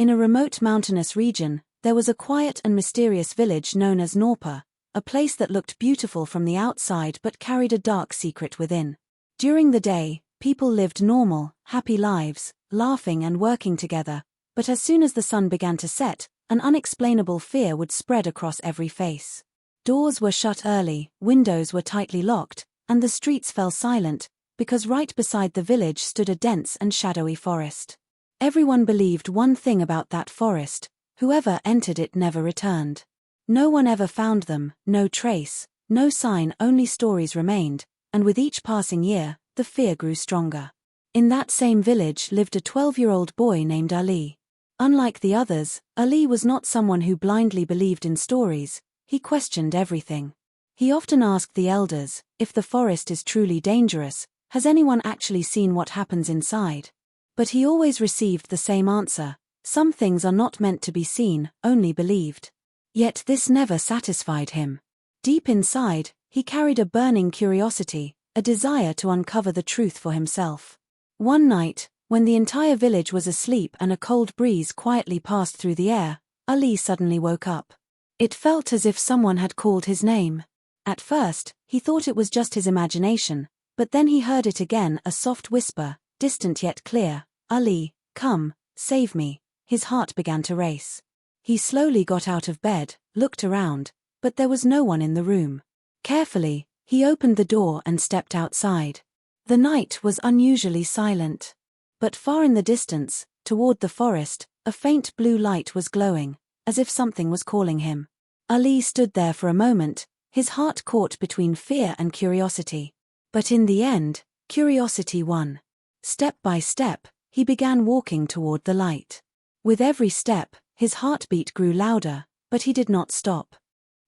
In a remote mountainous region, there was a quiet and mysterious village known as Norpa, a place that looked beautiful from the outside but carried a dark secret within. During the day, people lived normal, happy lives, laughing and working together, but as soon as the sun began to set, an unexplainable fear would spread across every face. Doors were shut early, windows were tightly locked, and the streets fell silent, because right beside the village stood a dense and shadowy forest. Everyone believed one thing about that forest: whoever entered it never returned. No one ever found them, no trace, no sign, only stories remained, and with each passing year, the fear grew stronger. In that same village lived a 12-year-old boy named Ali. Unlike the others, Ali was not someone who blindly believed in stories. He questioned everything. He often asked the elders, if the forest is truly dangerous, has anyone actually seen what happens inside? But he always received the same answer: some things are not meant to be seen, only believed. Yet this never satisfied him. Deep inside, he carried a burning curiosity, a desire to uncover the truth for himself. One night, when the entire village was asleep and a cold breeze quietly passed through the air, Ali suddenly woke up. It felt as if someone had called his name. At first, he thought it was just his imagination, but then he heard it again, a soft whisper, distant yet clear: "Ali, come, save me." His heart began to race. He slowly got out of bed, looked around, but there was no one in the room. Carefully, he opened the door and stepped outside. The night was unusually silent. But far in the distance, toward the forest, a faint blue light was glowing, as if something was calling him. Ali stood there for a moment, his heart caught between fear and curiosity. But in the end, curiosity won. Step by step, he began walking toward the light. With every step, his heartbeat grew louder, but he did not stop.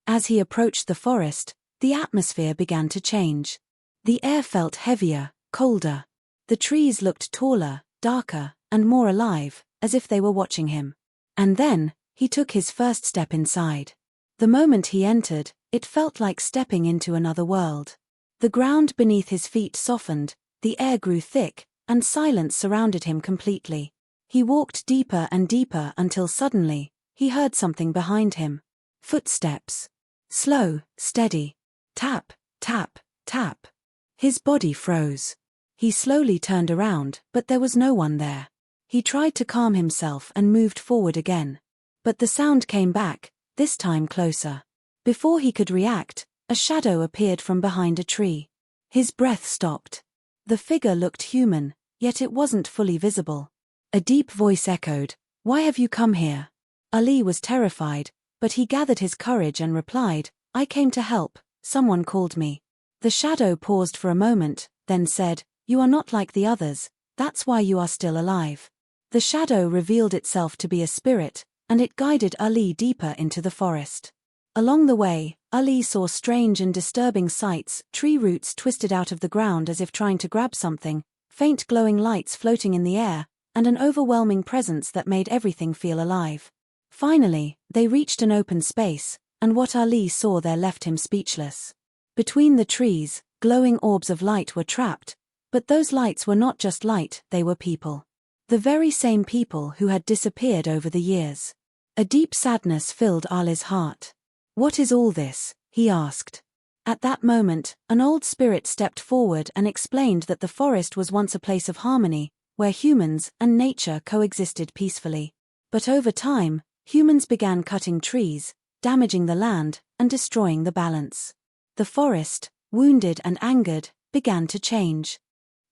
As he approached the forest, the atmosphere began to change. The air felt heavier, colder. The trees looked taller, darker, and more alive, as if they were watching him. And then, he took his first step inside. The moment he entered, it felt like stepping into another world. The ground beneath his feet softened, the air grew thick, and silence surrounded him completely. He walked deeper and deeper until suddenly, he heard something behind him. Footsteps. Slow, steady. Tap, tap, tap. His body froze. He slowly turned around, but there was no one there. He tried to calm himself and moved forward again. But the sound came back, this time closer. Before he could react, a shadow appeared from behind a tree. His breath stopped. The figure looked human, yet it wasn't fully visible. A deep voice echoed, "Why have you come here?" Ali was terrified, but he gathered his courage and replied, "I came to help, someone called me." The shadow paused for a moment, then said, "You are not like the others, that's why you are still alive." The shadow revealed itself to be a spirit, and it guided Ali deeper into the forest. Along the way, Ali saw strange and disturbing sights: tree roots twisted out of the ground as if trying to grab something, faint glowing lights floating in the air, and an overwhelming presence that made everything feel alive. Finally, they reached an open space, and what Ali saw there left him speechless. Between the trees, glowing orbs of light were trapped, but those lights were not just light, they were people. The very same people who had disappeared over the years. A deep sadness filled Ali's heart. "What is all this?" he asked. At that moment, an old spirit stepped forward and explained that the forest was once a place of harmony, where humans and nature coexisted peacefully. But over time, humans began cutting trees, damaging the land, and destroying the balance. The forest, wounded and angered, began to change.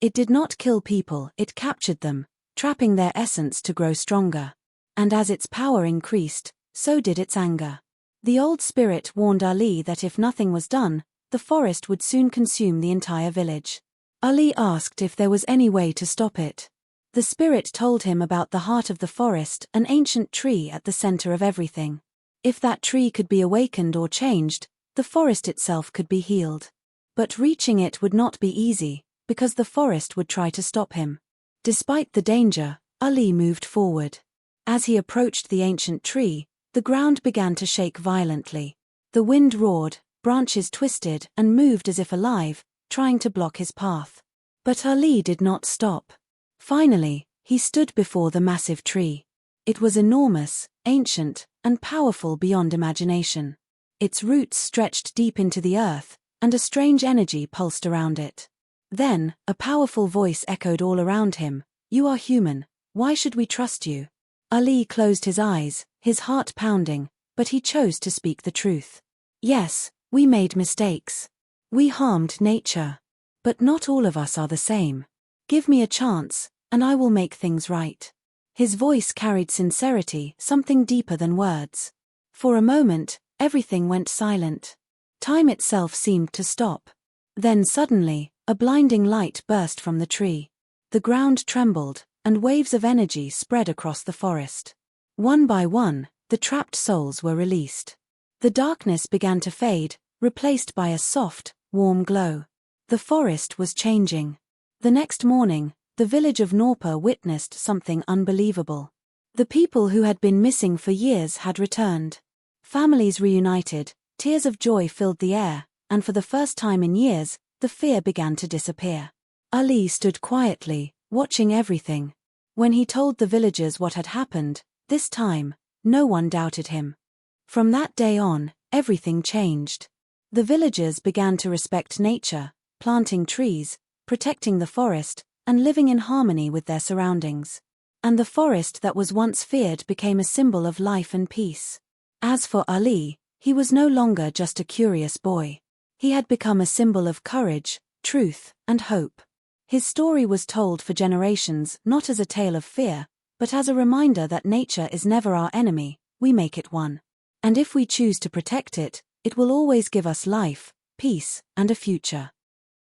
It did not kill people, it captured them, trapping their essence to grow stronger. And as its power increased, so did its anger. The old spirit warned Ali that if nothing was done, the forest would soon consume the entire village. Ali asked if there was any way to stop it. The spirit told him about the heart of the forest, an ancient tree at the center of everything. If that tree could be awakened or changed, the forest itself could be healed. But reaching it would not be easy, because the forest would try to stop him. Despite the danger, Ali moved forward. As he approached the ancient tree, the ground began to shake violently. The wind roared, branches twisted and moved as if alive, trying to block his path. But Ali did not stop. Finally, he stood before the massive tree. It was enormous, ancient, and powerful beyond imagination. Its roots stretched deep into the earth, and a strange energy pulsed around it. Then, a powerful voice echoed all around him, "You are human, why should we trust you?" Ali closed his eyes, his heart pounding, but he chose to speak the truth. "Yes, we made mistakes. We harmed nature. But not all of us are the same. Give me a chance, and I will make things right." His voice carried sincerity, something deeper than words. For a moment, everything went silent. Time itself seemed to stop. Then suddenly, a blinding light burst from the tree. The ground trembled, and waves of energy spread across the forest. One by one, the trapped souls were released. The darkness began to fade, replaced by a soft, warm glow. The forest was changing. The next morning, the village of Norpa witnessed something unbelievable. The people who had been missing for years had returned. Families reunited, tears of joy filled the air, and for the first time in years, the fear began to disappear. Ali stood quietly, watching everything. When he told the villagers what had happened, this time, no one doubted him. From that day on, everything changed. The villagers began to respect nature, planting trees, protecting the forest, and living in harmony with their surroundings. And the forest that was once feared became a symbol of life and peace. As for Ali, he was no longer just a curious boy. He had become a symbol of courage, truth, and hope. His story was told for generations not as a tale of fear, but as a reminder that nature is never our enemy, we make it one. And if we choose to protect it, it will always give us life, peace, and a future.